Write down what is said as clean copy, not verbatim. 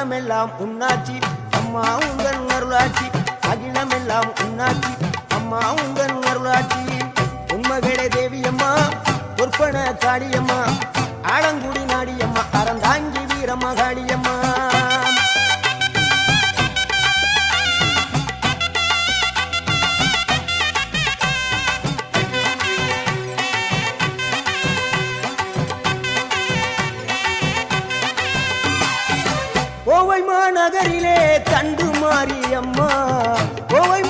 அகிலமெல்லாம் உன்னாட்சி அம்மா உங்கள் அருளாட்சி அகிலமெல்லாம் உன்னாட்சி அம்மா உங்கள் அருளாட்சி உண்மகளே தேவியம்மா பொற்பன காளியம்மா ஆலங்குடி நாடியம்மா அறந்தாங்கி வீரம்மா காளியம்மா கோவை மாநகரிலே தண்டு மாரியம்மா கோவை